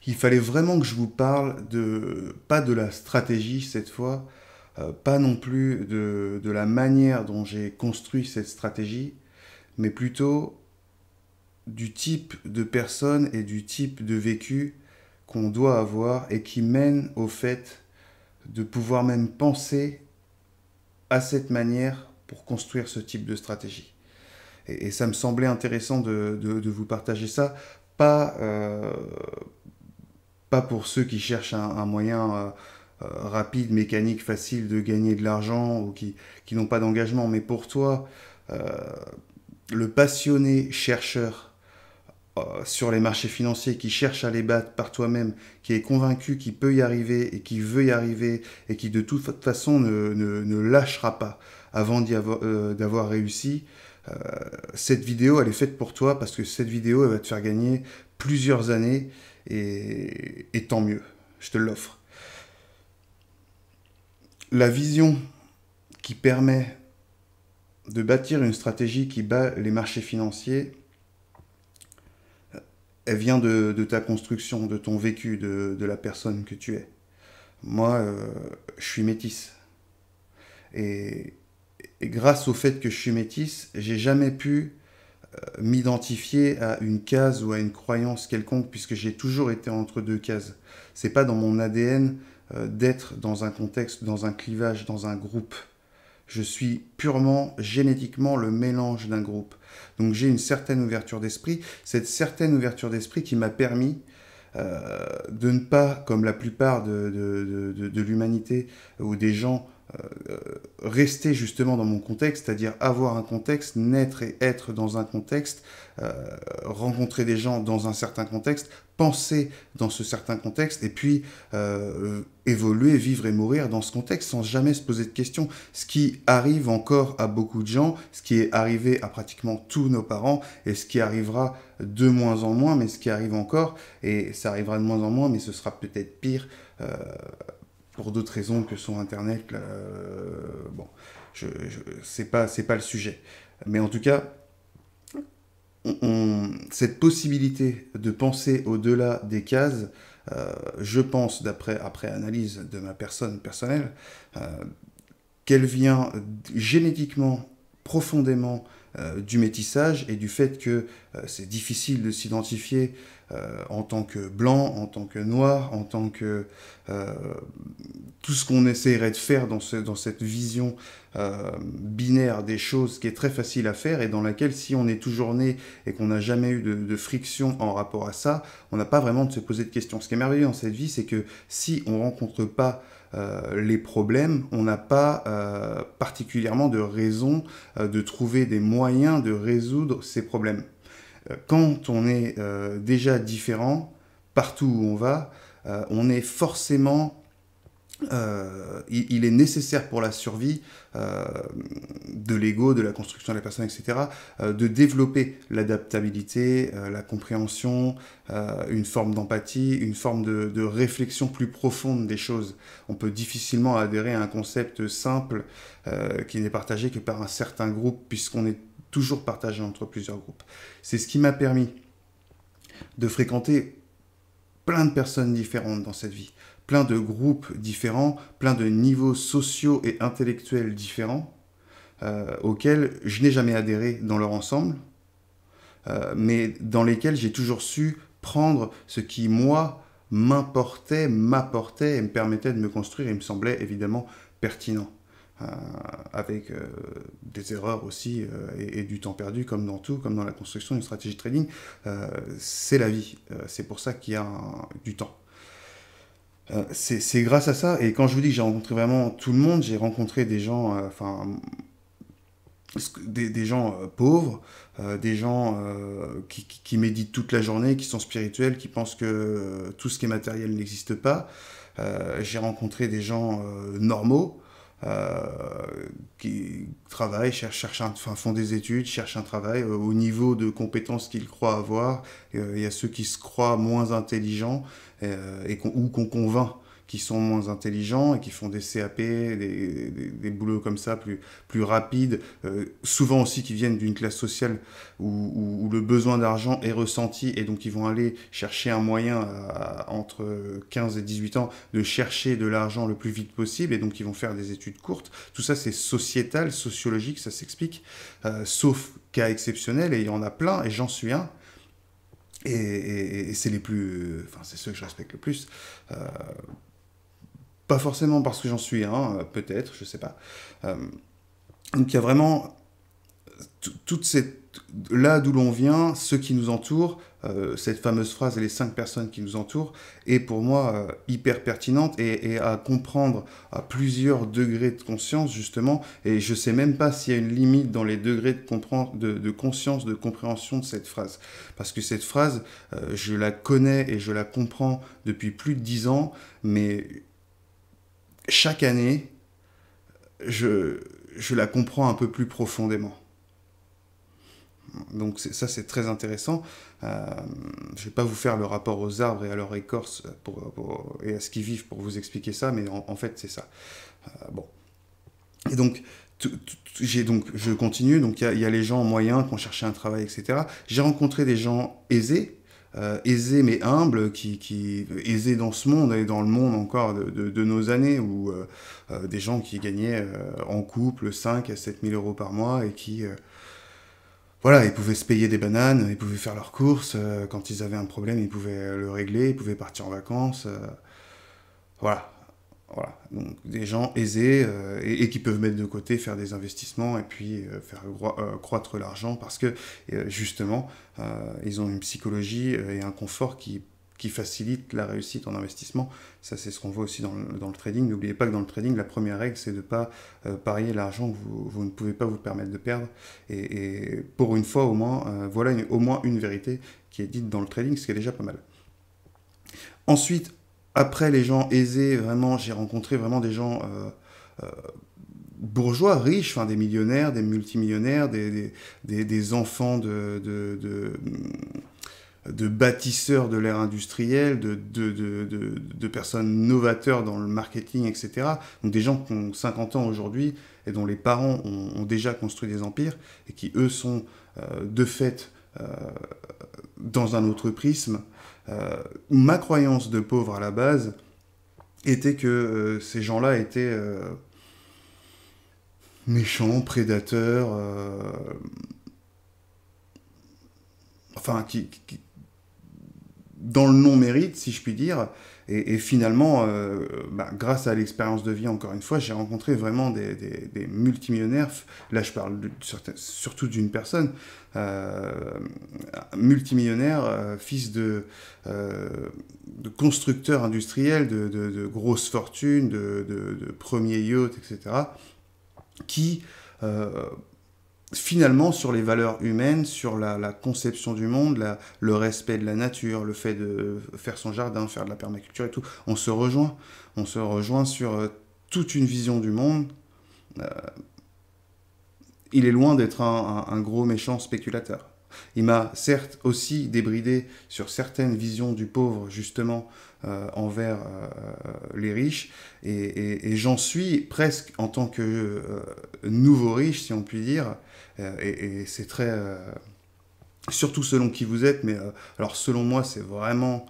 Il fallait vraiment que je vous parle pas de la stratégie cette fois, pas non plus de la manière dont j'ai construit cette stratégie, mais plutôt du type de personne et du type de vécu qu'on doit avoir et qui mène au fait de pouvoir même penser à cette manière pour construire ce type de stratégie. Et ça me semblait intéressant de vous partager ça, pas, pas pour ceux qui cherchent un moyen rapide, mécanique, facile de gagner de l'argent ou qui n'ont pas d'engagement, mais pour toi, euh, le passionné chercheur sur les marchés financiers qui cherche à les battre par toi-même, qui est convaincu qu'il peut y arriver et qui veut y arriver et qui de toute façon ne lâchera pas avant d'avoir réussi, euh, cette vidéo, elle est faite pour toi parce que cette vidéo, elle va te faire gagner plusieurs années et tant mieux, je te l'offre. La vision qui permet de bâtir une stratégie qui bat les marchés financiers, elle vient de ta construction, de ton vécu, de la personne que tu es. Moi, je suis métisse. Et, et grâce au fait que je suis métisse, j'ai jamais pu m'identifier à une case ou à une croyance quelconque, puisque j'ai toujours été entre deux cases. C'est pas dans mon ADN d'être dans un contexte, dans un clivage, dans un groupe. Je suis purement génétiquement le mélange d'un groupe. Donc j'ai une certaine ouverture d'esprit, cette certaine ouverture d'esprit qui m'a permis de ne pas, comme la plupart de l'humanité ou des gens, rester justement dans mon contexte, c'est-à-dire avoir un contexte, naître et être dans un contexte, euh, rencontrer des gens dans un certain contexte, penser dans ce certain contexte, et puis évoluer, vivre et mourir dans ce contexte sans jamais se poser de questions. Ce qui arrive encore à beaucoup de gens, ce qui est arrivé à pratiquement tous nos parents, et ce qui arrivera de moins en moins, mais ce qui arrive encore, et ça arrivera de moins en moins, mais ce sera peut-être pire. Pour d'autres raisons que son internet, bon, c'est pas le sujet. Mais en tout cas, cette possibilité de penser au-delà des cases, je pense, après analyse de ma personne personnelle, euh, qu'elle vient génétiquement, profondément du métissage et du fait que c'est difficile de s'identifier en tant que blanc, en tant que noir, en tant que euh, tout ce qu'on essaierait de faire dans cette vision binaire des choses qui est très facile à faire et dans laquelle si on est toujours né et qu'on n'a jamais eu de friction en rapport à ça, on n'a pas vraiment de se poser de questions. Ce qui est merveilleux dans cette vie, c'est que si on ne rencontre pas les problèmes, on n'a pas particulièrement de raison de trouver des moyens de résoudre ces problèmes. Quand on est déjà différent, partout où on est forcément il est nécessaire pour la survie de l'ego, de la construction de la personne, etc., de développer l'adaptabilité, la compréhension, une forme d'empathie, une forme de réflexion plus profonde des choses. On peut difficilement adhérer à un concept simple qui n'est partagé que par un certain groupe, puisqu'on est toujours partagé entre plusieurs groupes. C'est ce qui m'a permis de fréquenter plein de personnes différentes dans cette vie, plein de groupes différents, plein de niveaux sociaux et intellectuels différents, auxquels je n'ai jamais adhéré dans leur ensemble, mais dans lesquels j'ai toujours su prendre ce qui, moi, m'apportait et me permettait de me construire et me semblait évidemment pertinent. Avec des erreurs aussi et du temps perdu comme dans tout, comme dans la construction d'une stratégie de trading, c'est la vie. C'est pour ça qu'il y a du temps. C'est grâce à ça, et quand je vous dis que j'ai rencontré vraiment tout le monde, j'ai rencontré des gens, des gens pauvres, des gens qui méditent toute la journée, qui sont spirituels, qui pensent que tout ce qui est matériel n'existe pas. J'ai rencontré des gens normaux, euh, qui travaillent, font des études, cherchent un travail au niveau de compétences qu'ils croient avoir. Il y a ceux qui se croient moins intelligents ou qu'on convainc qui sont moins intelligents et qui font des CAP, des boulots comme ça plus rapides, souvent aussi qui viennent d'une classe sociale où le besoin d'argent est ressenti et donc ils vont aller chercher un moyen entre 15 et 18 ans de chercher de l'argent le plus vite possible et donc ils vont faire des études courtes. Tout ça c'est sociétal, sociologique, ça s'explique, sauf cas exceptionnels et il y en a plein et j'en suis un. Et c'est les plus, enfin c'est ceux que je respecte le plus. Euh, Pas forcément parce que j'en suis un, peut-être, je sais pas. Euh, donc il y a vraiment toute cette là d'où l'on vient, ceux qui nous entourent, cette fameuse phrase, les 5 personnes qui nous entourent, est pour moi hyper pertinente et à comprendre à plusieurs degrés de conscience, justement. Et je sais même pas s'il y a une limite dans les degrés de conscience, de compréhension de cette phrase. Parce que cette phrase, je la connais et je la comprends depuis plus de 10 ans, mais chaque année, je, je la comprends un peu plus profondément. Donc ça, c'est très intéressant. Je ne vais pas vous faire le rapport aux arbres et à leur écorce et à ce qu'ils vivent pour vous expliquer ça, mais en fait, c'est ça. Bon. Et donc, je continue. Donc, il y a les gens moyens qui ont cherché un travail, etc. J'ai rencontré des gens aisés, aisés mais humbles, aisés dans ce monde et dans le monde encore de nos années, où des gens qui gagnaient en couple 5 à 7 000 euros par mois et qui... voilà, ils pouvaient se payer des bananes, ils pouvaient faire leurs courses, quand ils avaient un problème, ils pouvaient le régler, ils pouvaient partir en vacances. Voilà, voilà. Donc des gens aisés et qui peuvent mettre de côté, faire des investissements et puis faire croître l'argent parce que justement, ils ont une psychologie et un confort qui facilite la réussite en investissement. Ça, c'est ce qu'on voit aussi dans le trading. N'oubliez pas que dans le trading, la première règle, c'est de ne pas parier l'argent que vous ne pouvez pas vous permettre de perdre. Et pour une fois, au moins, voilà au moins une vérité qui est dite dans le trading, ce qui est déjà pas mal. Ensuite, après les gens aisés, vraiment, j'ai rencontré vraiment des gens euh, bourgeois, riches, enfin des millionnaires, des multimillionnaires, des enfants de bâtisseurs de l'ère industrielle, de personnes novateurs dans le marketing, etc. Donc des gens qui ont 50 ans aujourd'hui et dont les parents ont déjà construit des empires et qui, eux, sont de fait dans un autre prisme. Ma croyance de pauvre à la base était que ces gens-là étaient méchants, prédateurs, enfin, dans le non-mérite, si je puis dire. Et finalement, grâce à l'expérience de vie, encore une fois, j'ai rencontré vraiment des multimillionnaires. Là, je parle surtout d'une personne, multimillionnaire, fils de constructeur industriel, de grosses fortunes, de premiers yachts, etc., qui finalement, sur les valeurs humaines, sur la conception du monde, le respect de la nature, le fait de faire son jardin, faire de la permaculture et tout, on se rejoint. On se rejoint sur toute une vision du monde. Euh, il est loin d'être un gros méchant spéculateur. Il m'a certes aussi débridé sur certaines visions du pauvre, justement, envers les riches, et j'en suis presque en tant que nouveau riche, si on peut dire, et c'est très... surtout selon qui vous êtes, mais alors selon moi, c'est vraiment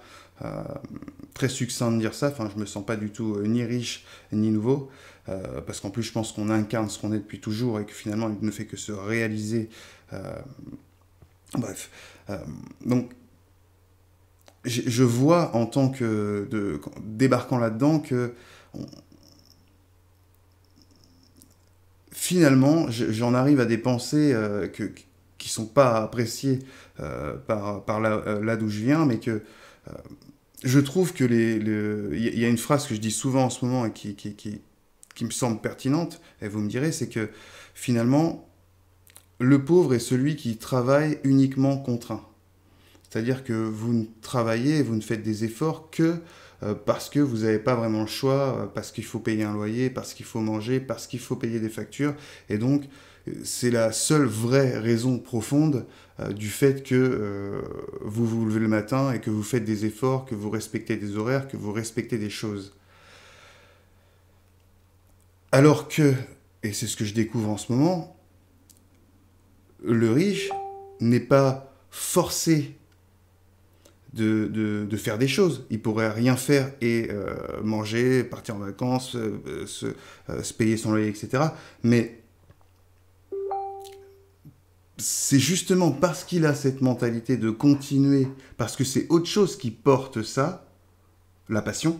très succinct de dire ça. Enfin, je me sens pas du tout ni riche ni nouveau, parce qu'en plus, je pense qu'on incarne ce qu'on est depuis toujours et que finalement, il ne fait que se réaliser. Bref. Donc, je vois en tant que débarquant là-dedans que finalement, j'en arrive à des pensées qui sont pas appréciées par là d'où je viens, mais que je trouve que il y a une phrase que je dis souvent en ce moment et qui me semble pertinente, et vous me direz, c'est que finalement, le pauvre est celui qui travaille uniquement contraint. C'est-à-dire que vous ne travaillez, vous ne faites des efforts que parce que vous n'avez pas vraiment le choix, parce qu'il faut payer un loyer, parce qu'il faut manger, parce qu'il faut payer des factures. Et donc, c'est la seule vraie raison profonde du fait que vous vous levez le matin et que vous faites des efforts, que vous respectez des horaires, que vous respectez des choses. Alors que, et c'est ce que je découvre en ce moment, le riche n'est pas forcé de faire des choses. Il pourrait rien faire et manger, partir en vacances, se payer son loyer, etc. Mais c'est justement parce qu'il a cette mentalité de continuer, parce que c'est autre chose qui porte ça, la passion,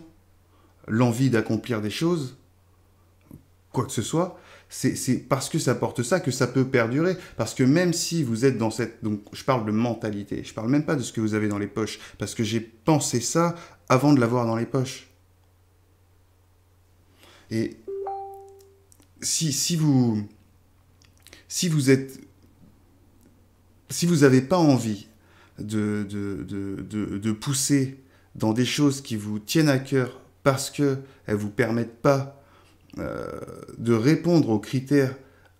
l'envie d'accomplir des choses, quoi que ce soit, c'est parce que ça porte ça que ça peut perdurer. Parce que même si vous êtes dans cette... Donc je parle de mentalité, je parle même pas de ce que vous avez dans les poches, parce que j'ai pensé ça avant de l'avoir dans les poches. Et si vous... Si vous êtes... Si vous n'avez pas envie de pousser dans des choses qui vous tiennent à cœur parce qu'elles ne vous permettent pas de répondre aux critères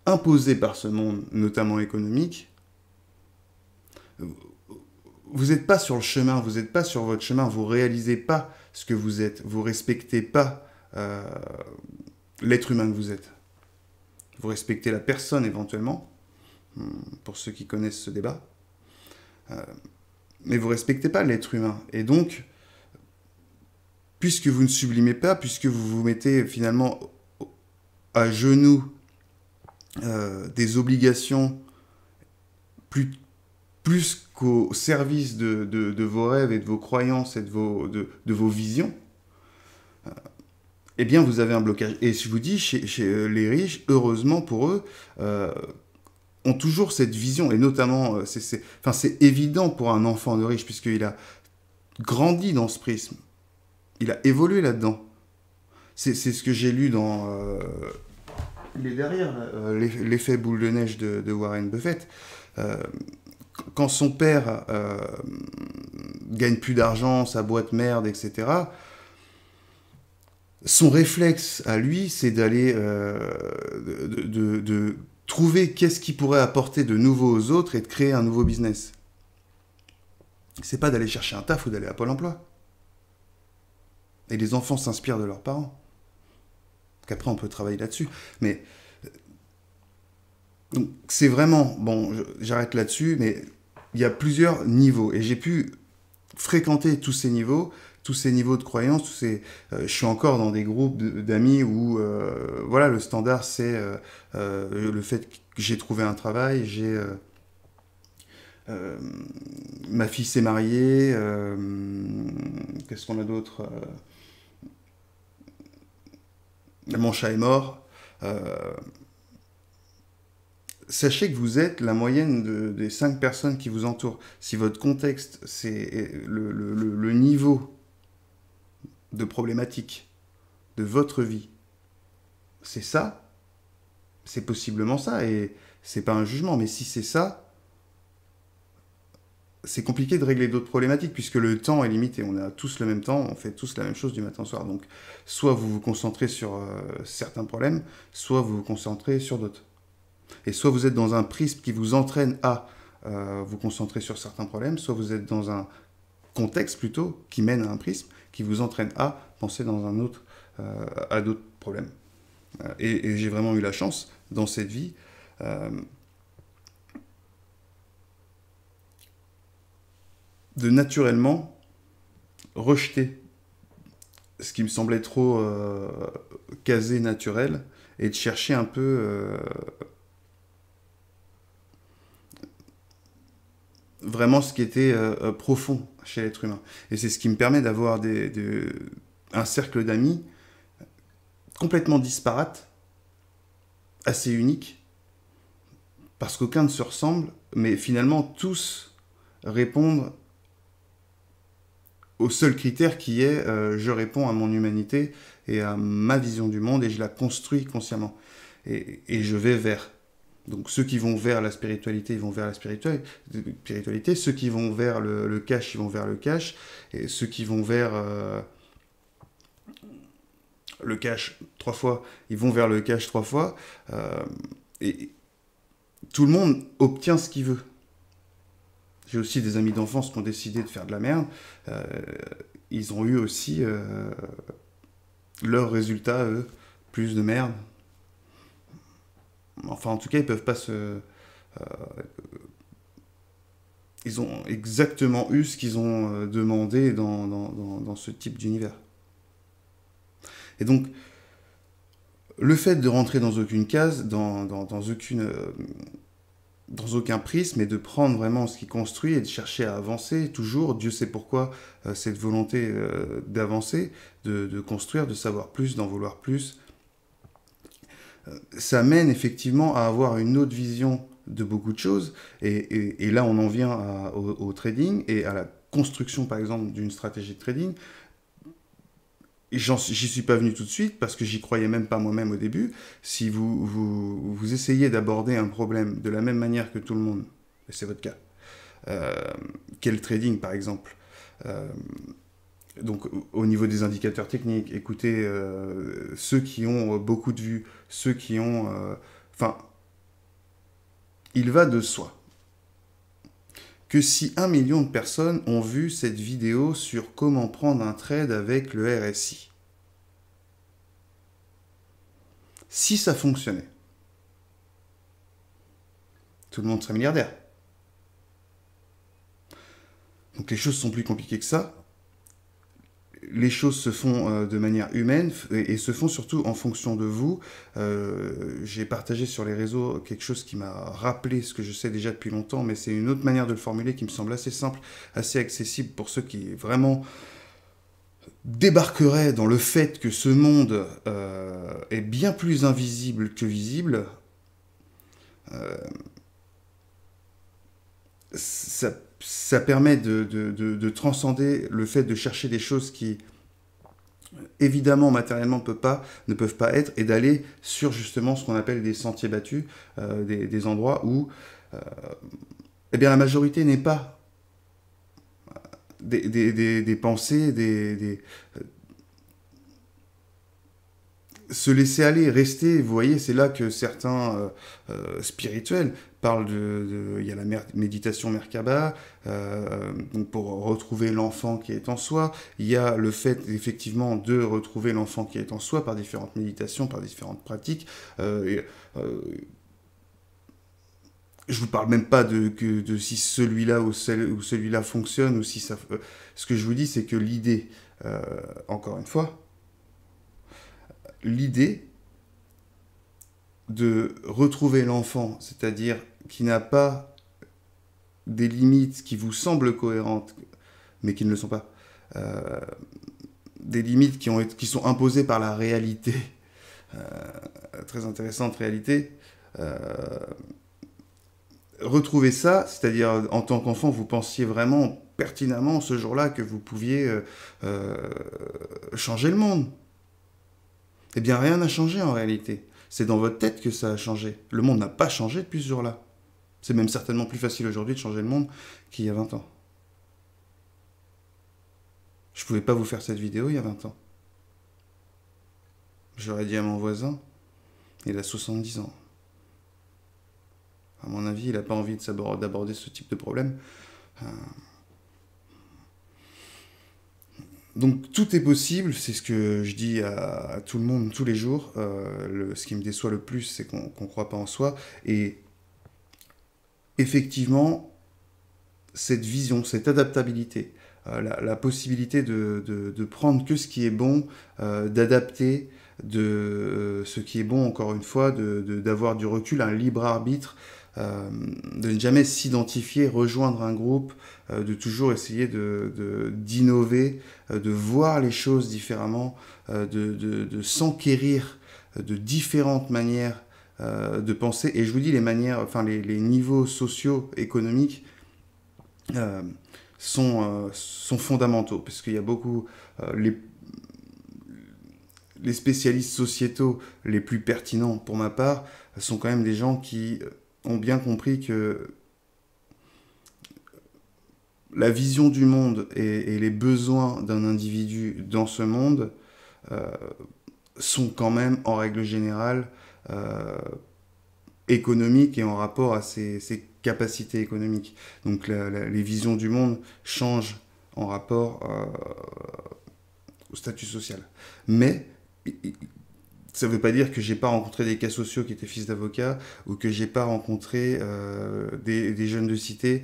imposés par ce monde, notamment économique, vous n'êtes pas sur le chemin, vous n'êtes pas sur votre chemin, vous ne réalisez pas ce que vous êtes, vous ne respectez pas l'être humain que vous êtes. Vous respectez la personne éventuellement, pour ceux qui connaissent ce débat, mais vous ne respectez pas l'être humain. Et donc, puisque vous ne sublimez pas, puisque vous vous mettez finalement à genoux des obligations plus qu'au service de vos rêves et de vos croyances et de vos visions, eh bien vous avez un blocage. Et je vous dis, chez les riches, heureusement pour eux, ont toujours cette vision, et notamment, c'est évident pour un enfant de riche, puisqu'il a grandi dans ce prisme, il a évolué là-dedans. C'est ce que j'ai lu dans... il est derrière, l'effet boule de neige de Warren Buffett. Quand son père gagne plus d'argent, sa boîte merde, etc., son réflexe à lui, c'est d'aller de trouver qu'est-ce qui pourrait apporter de nouveau aux autres et de créer un nouveau business. C'est pas d'aller chercher un taf ou d'aller à Pôle emploi. Et les enfants s'inspirent de leurs parents. Qu'après, on peut travailler là-dessus. Mais donc, c'est vraiment... Bon, j'arrête là-dessus, mais il y a plusieurs niveaux. Et j'ai pu fréquenter tous ces niveaux de croyances. Je suis encore dans des groupes d'amis où voilà, le standard, c'est le fait que j'ai trouvé un travail, ma fille s'est mariée, qu'est-ce qu'on a d'autre, mon chat est mort. Sachez que vous êtes la moyenne des 5 personnes qui vous entourent. Si votre contexte, c'est le niveau de problématique de votre vie, c'est ça, c'est possiblement ça, et c'est pas un jugement, mais si c'est ça, c'est compliqué de régler d'autres problématiques, puisque le temps est limité, on a tous le même temps, on fait tous la même chose du matin au soir, donc soit vous vous concentrez sur certains problèmes, soit vous vous concentrez sur d'autres. Et soit vous êtes dans un prisme qui vous entraîne à vous concentrer sur certains problèmes, soit vous êtes dans un contexte plutôt qui mène à un prisme qui vous entraîne à penser dans un autre, à d'autres problèmes. Et j'ai vraiment eu la chance dans cette vie de naturellement rejeter ce qui me semblait trop casé, naturel, et de chercher un peu vraiment ce qui était profond chez l'être humain. Et c'est ce qui me permet d'avoir un cercle d'amis complètement disparate, assez unique, parce qu'aucun ne se ressemble, mais finalement tous répondent au seul critère qui est je réponds à mon humanité et à ma vision du monde et je la construis consciemment. Et je vais vers. Donc ceux qui vont vers la spiritualité, ils vont vers la spiritualité. Ceux qui vont vers le cash, ils vont vers le cash. Et ceux qui vont vers le cash 3 fois, ils vont vers le cash 3 fois. Et tout le monde obtient ce qu'il veut. J'ai aussi des amis d'enfance qui ont décidé de faire de la merde. Ils ont eu aussi leurs résultats, eux, plus de merde, enfin, en tout cas, ils peuvent pas se... ils ont exactement eu ce qu'ils ont demandé dans ce type d'univers. Et donc, le fait de rentrer dans aucune case, dans aucun prisme, et de prendre vraiment ce qui construit et de chercher à avancer toujours, Dieu sait pourquoi, cette volonté d'avancer, de construire, de savoir plus, d'en vouloir plus, ça mène effectivement à avoir une autre vision de beaucoup de choses. Et là, on en vient au trading et à la construction, par exemple, d'une stratégie de trading. J'y suis pas venu tout de suite parce que j'y croyais même pas moi-même au début. Si vous essayez d'aborder un problème de la même manière que tout le monde, et c'est votre cas, qu'est le trading par exemple, donc au niveau des indicateurs techniques, écoutez ceux qui ont beaucoup de vues, ceux qui ont... Enfin, il va de soi que si 1 million de personnes ont vu cette vidéo sur comment prendre un trade avec le RSI, si ça fonctionnait, tout le monde serait milliardaire. Donc les choses sont plus compliquées que ça. Les choses se font de manière humaine et se font surtout en fonction de vous. J'ai partagé sur les réseaux quelque chose qui m'a rappelé ce que je sais déjà depuis longtemps, mais c'est une autre manière de le formuler qui me semble assez simple, assez accessible pour ceux qui vraiment débarqueraient dans le fait que ce monde est bien plus invisible que visible. Ça permet de transcender le fait de chercher des choses qui, évidemment, matériellement, ne peuvent pas être, et d'aller sur justement ce qu'on appelle des sentiers battus, des endroits où eh bien, la majorité n'est pas des pensées, se laisser aller, rester. Vous voyez, c'est là que certains spirituels parlent il y a la méditation Merkaba, donc pour retrouver l'enfant qui est en soi. Il y a le fait, effectivement, de retrouver l'enfant qui est en soi par différentes méditations, par différentes pratiques. Je vous parle même pas de si celui-là ou celui-là fonctionne, ou si ça... ce que je vous dis, c'est que l'idée, encore une fois, l'idée de retrouver l'enfant, c'est-à-dire qui n'a pas des limites qui vous semblent cohérentes, mais qui ne le sont pas, des limites qui sont imposées par la réalité, très intéressante réalité, retrouver ça, c'est-à-dire en tant qu'enfant, vous pensiez vraiment pertinemment ce jour-là que vous pouviez changer le monde. Eh bien, rien n'a changé en réalité. C'est dans votre tête que ça a changé. Le monde n'a pas changé depuis ce jour-là. C'est même certainement plus facile aujourd'hui de changer le monde qu'il y a 20 ans. Je ne pouvais pas vous faire cette vidéo il y a 20 ans. J'aurais dit à mon voisin, il a 70 ans. À mon avis, il n'a pas envie d'aborder ce type de problème. Donc tout est possible, c'est ce que je dis à tout le monde tous les jours. Ce qui me déçoit le plus, c'est qu'on ne croit pas en soi. Et effectivement, cette vision, cette adaptabilité, la possibilité de prendre que ce qui est bon, d'adapter de ce qui est bon, encore une fois, d'avoir du recul, un libre arbitre, de ne jamais s'identifier, rejoindre un groupe, de toujours essayer d'innover, de voir les choses différemment, de s'enquérir de différentes manières de penser. Et je vous dis, les niveaux sociaux, économiques sont fondamentaux, parce qu'il y a beaucoup... les spécialistes sociétaux les plus pertinents, pour ma part, sont quand même des gens qui ont bien compris que la vision du monde et les besoins d'un individu dans ce monde sont quand même, en règle générale, économiques et en rapport à ses capacités économiques. Donc les visions du monde changent en rapport au statut social. Mais Ça ne veut pas dire que j'ai pas rencontré des cas sociaux qui étaient fils d'avocats ou que j'ai pas rencontré des jeunes de cité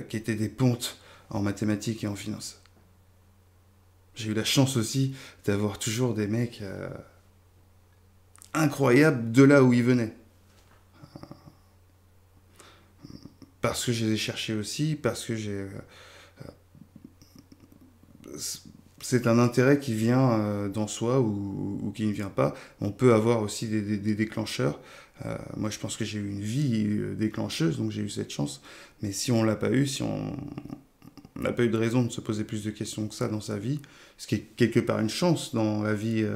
qui étaient des pontes en mathématiques et en finance. J'ai eu la chance aussi d'avoir toujours des mecs incroyables de là où ils venaient. Parce que je les ai cherchés aussi, parce que c'est un intérêt qui vient dans soi ou qui ne vient pas. On peut avoir aussi des déclencheurs. Moi, je pense que j'ai eu une vie déclencheuse, donc j'ai eu cette chance. Mais si on l'a pas eu, si on n'a pas eu de raison de se poser plus de questions que ça dans sa vie, ce qui est quelque part une chance dans la vie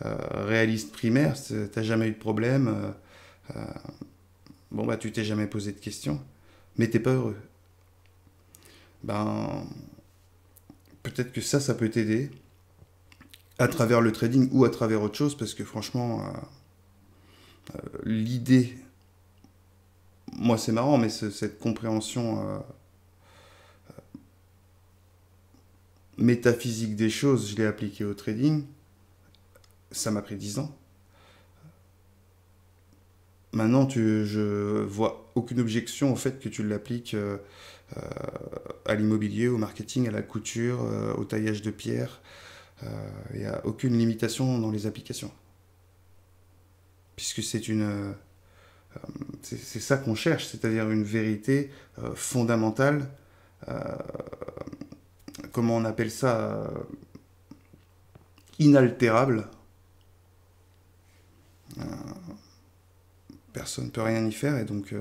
réaliste primaire, t'as jamais eu de problème, bon bah tu t'es jamais posé de questions, mais t'es pas heureux. Ben peut-être que ça peut t'aider à travers le trading ou à travers autre chose, parce que franchement, l'idée, moi c'est marrant, mais cette compréhension métaphysique des choses, je l'ai appliquée au trading, ça m'a pris 10 ans. Maintenant, je vois aucune objection au fait que tu l'appliques à l'immobilier, au marketing, à la couture, au taillage de pierre. Il n'y a aucune limitation dans les applications. Puisque c'est ça qu'on cherche, c'est-à-dire une vérité fondamentale. euh, Comment on appelle ça, inaltérable. Euh, Personne ne peut rien y faire, et donc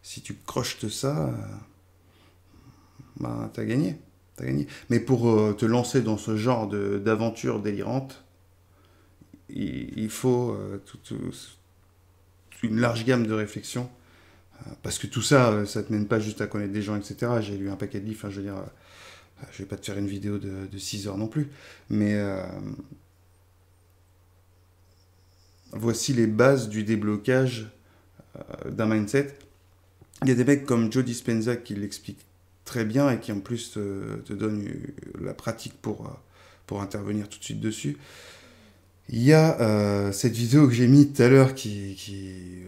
si tu crochetes ça, bah, t'as gagné. T'as gagné. Mais pour te lancer dans ce genre d'aventure délirante, il faut une large gamme de réflexions. Parce que tout ça, ça te mène pas juste à connaître des gens, etc. J'ai lu un paquet de livres, enfin, je veux dire, je vais pas te faire une vidéo de 6 heures non plus. Mais voici les bases du déblocage d'un mindset. Il y a des mecs comme Joe Dispenza qui l'expliquent très bien et qui en plus te donnent la pratique pour intervenir tout de suite dessus. Il y a cette vidéo que j'ai mise tout à l'heure qui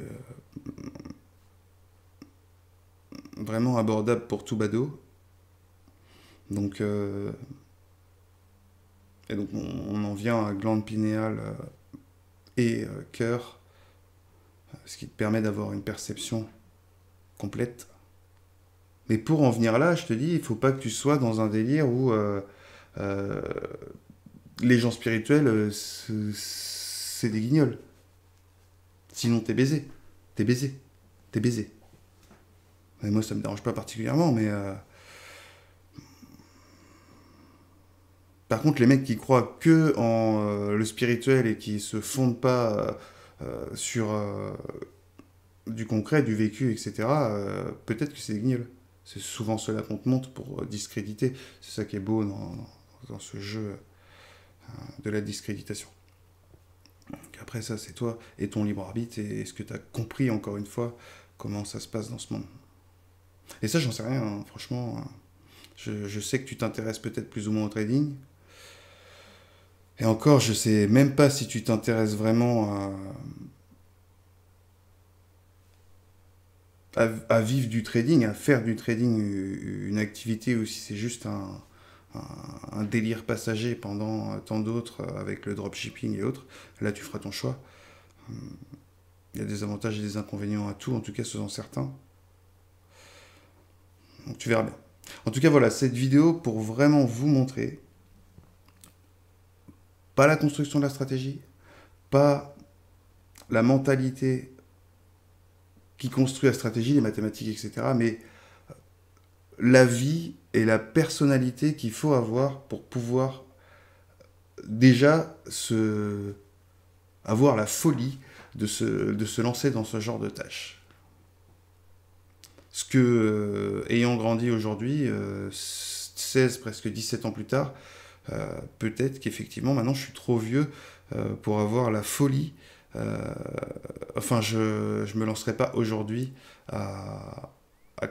vraiment abordable pour tout badaud. Donc, et donc on en vient à glande pinéale et cœur, ce qui te permet d'avoir une perception complète. Mais pour en venir là, je te dis, il faut pas que tu sois dans un délire où euh, les gens spirituels, c'est des guignols. Sinon, t'es baisé. T'es baisé. T'es baisé. Et moi, ça me dérange pas particulièrement, mais par contre, les mecs qui croient que en le spirituel et qui se fondent pas sur du concret, du vécu, etc., peut-être que c'est des guignols. C'est souvent cela qu'on te montre pour discréditer. C'est ça qui est beau dans ce jeu de la discréditation. Donc après ça, c'est toi et ton libre arbitre et est-ce que tu as compris encore une fois comment ça se passe dans ce monde. Et ça, j'en sais rien, hein, franchement. Je sais que tu t'intéresses peut-être plus ou moins au trading. Et encore, je sais même pas si tu t'intéresses vraiment à vivre du trading, à faire du trading une activité, ou si c'est juste un délire passager pendant tant d'autres avec le dropshipping et autres. Là, tu feras ton choix. Il y a des avantages et des inconvénients à tout, en tout cas, sois-en certain. Donc tu verras bien. En tout cas, voilà, cette vidéo pour vraiment vous montrer, pas la construction de la stratégie, pas la mentalité qui construit la stratégie, les mathématiques, etc., mais la vie et la personnalité qu'il faut avoir pour pouvoir déjà avoir la folie de se lancer dans ce genre de tâches. Ce que, ayant grandi aujourd'hui, 16, presque 17 ans plus tard, peut-être qu'effectivement, maintenant, je suis trop vieux pour avoir la folie. Enfin, je ne me lancerai pas aujourd'hui à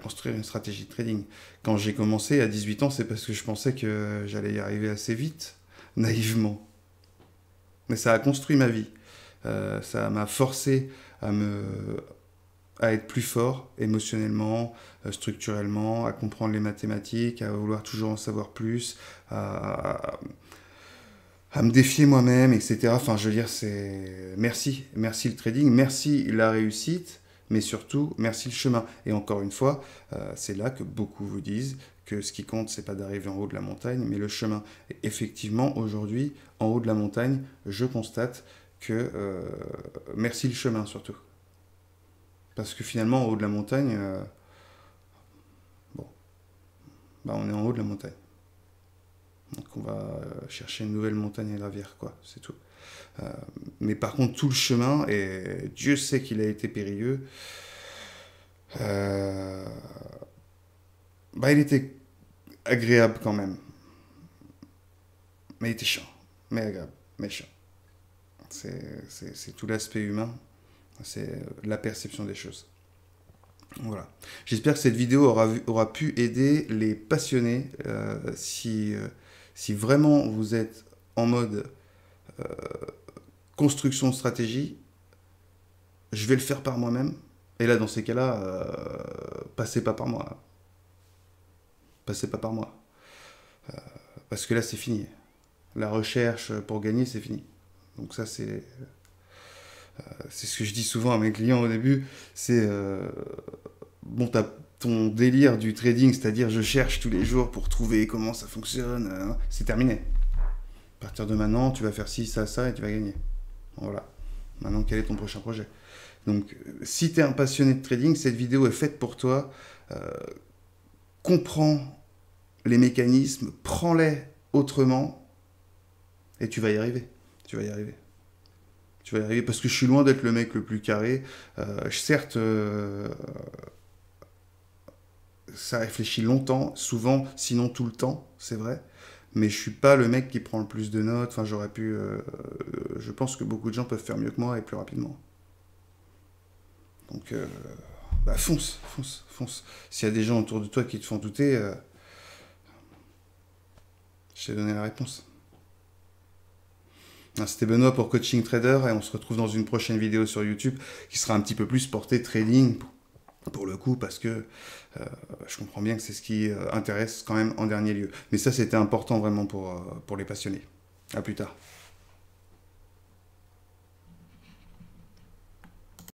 construire une stratégie de trading. Quand j'ai commencé à 18 ans, c'est parce que je pensais que j'allais y arriver assez vite, naïvement. Mais ça a construit ma vie. Ça m'a forcé à être plus fort émotionnellement, structurellement, à comprendre les mathématiques, à vouloir toujours en savoir plus, à me défier moi-même, etc. Enfin, je veux dire, c'est merci le trading, merci la réussite, mais surtout merci le chemin. Et encore une fois, c'est là que beaucoup vous disent que ce qui compte, c'est pas d'arriver en haut de la montagne, mais le chemin. Et effectivement, aujourd'hui, en haut de la montagne, je constate que merci le chemin surtout. Parce que finalement, en haut de la montagne, bon, bah on est en haut de la montagne. Donc on va chercher une nouvelle montagne à gravir, quoi, c'est tout. Euh, mais par contre, tout le chemin, et Dieu sait qu'il a été périlleux, euh, bah il était agréable quand même. Mais il était chiant, mais agréable, mais chiant. C'est tout l'aspect humain, c'est la perception des choses. Voilà. J'espère que cette vidéo aura pu aider les passionnés. Si vraiment vous êtes en mode construction de stratégie, je vais le faire par moi-même. Et là, dans ces cas-là, passez pas par moi. Passez pas par moi. Parce que là, c'est fini. La recherche pour gagner, c'est fini. Donc ça, c'est ce que je dis souvent à mes clients au début. C'est bon, t'as ton délire du trading, c'est-à-dire je cherche tous les jours pour trouver comment ça fonctionne. C'est terminé. À partir de maintenant, tu vas faire ci, ça, et tu vas gagner. Voilà. Maintenant, quel est ton prochain projet? Donc, si tu es un passionné de trading, cette vidéo est faite pour toi. Comprends les mécanismes, prends-les autrement, et tu vas y arriver. Tu vas y arriver. Tu vas y arriver parce que je suis loin d'être le mec le plus carré. Certes, ça réfléchit longtemps, souvent, sinon tout le temps, c'est vrai. Mais je suis pas le mec qui prend le plus de notes. Enfin, j'aurais pu. Je pense que beaucoup de gens peuvent faire mieux que moi et plus rapidement. Donc, bah fonce, fonce, fonce. S'il y a des gens autour de toi qui te font douter, je t'ai donné la réponse. C'était Benoît pour Coaching Trader et on se retrouve dans une prochaine vidéo sur YouTube qui sera un petit peu plus portée trading pour le coup parce que je comprends bien que c'est ce qui intéresse quand même en dernier lieu. Mais ça, c'était important vraiment pour les passionnés. À plus tard.